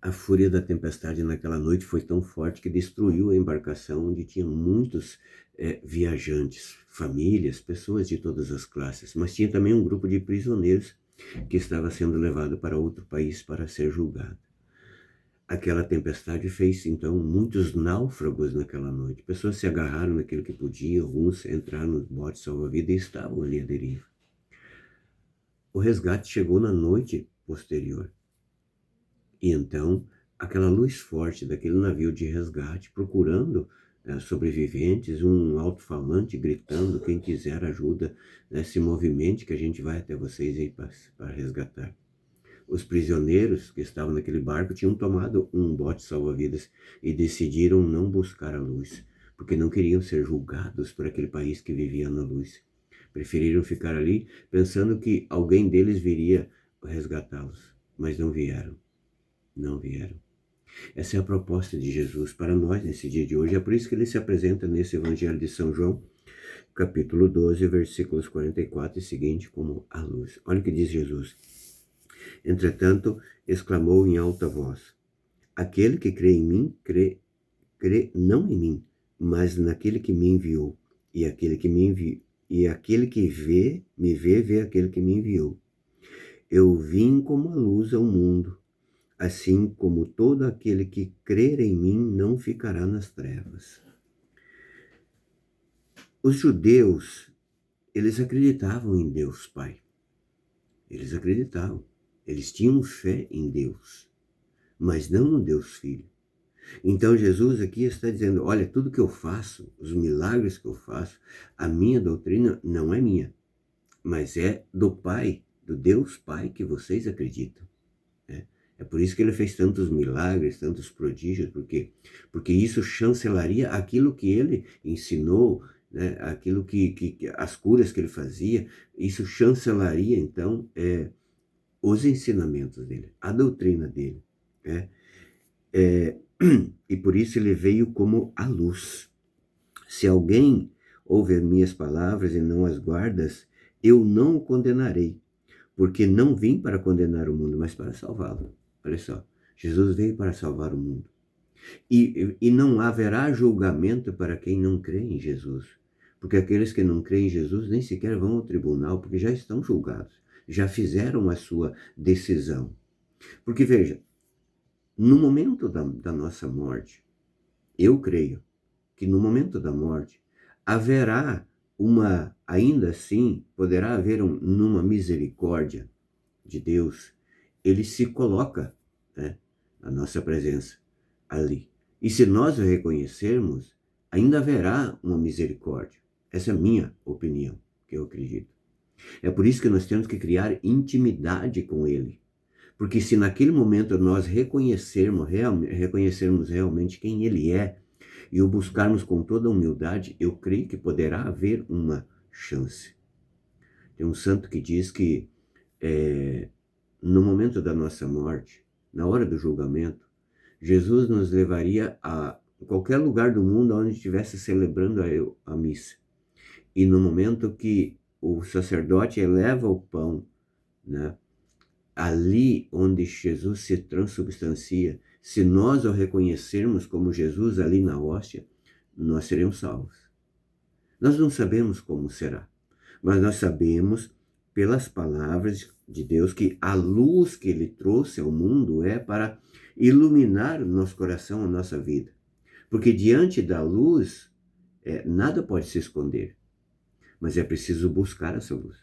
A fúria da tempestade naquela noite foi tão forte que destruiu a embarcação onde tinha muitos viajantes, famílias, pessoas de todas as classes, mas tinha também um grupo de prisioneiros que estava sendo levado para outro país para ser julgado. Aquela tempestade fez, então, muitos náufragos naquela noite. Pessoas se agarraram naquilo que podiam, alguns entraram nos botes salva-vidas e estavam ali à deriva. O resgate chegou na noite posterior. E então, aquela luz forte daquele navio de resgate, procurando sobreviventes, um alto-falante gritando, quem quiser ajuda, se movimente que a gente vai até vocês aí para resgatar. Os prisioneiros que estavam naquele barco tinham tomado um bote salva-vidas e decidiram não buscar a luz, porque não queriam ser julgados por aquele país que vivia na luz. Preferiram ficar ali pensando que alguém deles viria resgatá-los, mas não vieram. Não vieram. Essa é a proposta de Jesus para nós nesse dia de hoje. É por isso que ele se apresenta nesse Evangelho de São João, capítulo 12, versículos 44 e seguinte, como a luz. Olha o que diz Jesus. Entretanto, exclamou em alta voz: aquele que crê em mim, crê não em mim, mas naquele que me enviou. E aquele que me vê aquele que me enviou. Eu vim como a luz ao mundo, assim como todo aquele que crer em mim não ficará nas trevas. Os judeus, eles acreditavam em Deus Pai. Eles acreditavam. Eles tinham fé em Deus, mas não no Deus Filho. Então Jesus aqui está dizendo, olha, tudo que eu faço, os milagres que eu faço, a minha doutrina não é minha, mas é do Pai, do Deus Pai que vocês acreditam. É por isso que ele fez tantos milagres, tantos prodígios, porque isso chancelaria aquilo que ele ensinou, né? Aquilo que as curas que ele fazia, isso chancelaria então os ensinamentos dele, a doutrina dele. Né? E por isso ele veio como a luz. Se alguém ouve as minhas palavras e não as guardas, eu não o condenarei, porque não vim para condenar o mundo, mas para salvá-lo. Olha só, Jesus veio para salvar o mundo. E não haverá julgamento para quem não crê em Jesus. Porque aqueles que não creem em Jesus nem sequer vão ao tribunal, porque já estão julgados. Já fizeram a sua decisão. Porque veja, no momento da nossa morte, eu creio que no momento da morte haverá ainda assim, poderá haver numa misericórdia de Deus, ele se coloca, né, a nossa presença ali. E se nós o reconhecermos, ainda haverá uma misericórdia. Essa é a minha opinião, que eu acredito. É por isso que nós temos que criar intimidade com ele. Porque se naquele momento nós reconhecermos realmente quem ele é e o buscarmos com toda a humildade, eu creio que poderá haver uma chance. Tem um santo que diz que no momento da nossa morte, na hora do julgamento, Jesus nos levaria a qualquer lugar do mundo onde estivesse celebrando a missa. E no momento que o sacerdote eleva o pão, né, ali onde Jesus se transubstancia, se nós o reconhecermos como Jesus ali na hóstia, nós seremos salvos. Nós não sabemos como será, mas nós sabemos pelas palavras de Deus que a luz que ele trouxe ao mundo é para iluminar o nosso coração, a nossa vida. Porque diante da luz, nada pode se esconder, mas é preciso buscar essa luz.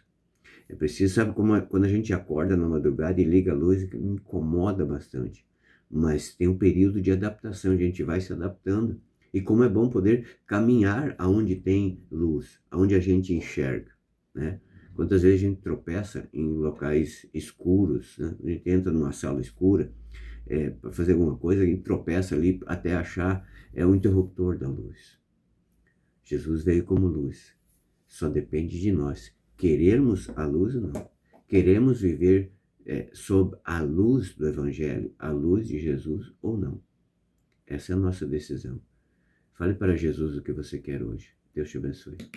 É preciso, sabe, quando a gente acorda na madrugada e liga a luz, me incomoda bastante. Mas tem um período de adaptação, a gente vai se adaptando. E como é bom poder caminhar aonde tem luz, aonde a gente enxerga, né? Quantas vezes a gente tropeça em locais escuros, né? A gente entra numa sala escura para fazer alguma coisa, a gente tropeça ali até achar o interruptor da luz. Jesus veio como luz. Só depende de nós querermos a luz ou não. Queremos viver sob a luz do Evangelho, a luz de Jesus ou não. Essa é a nossa decisão. Fale para Jesus o que você quer hoje. Deus te abençoe.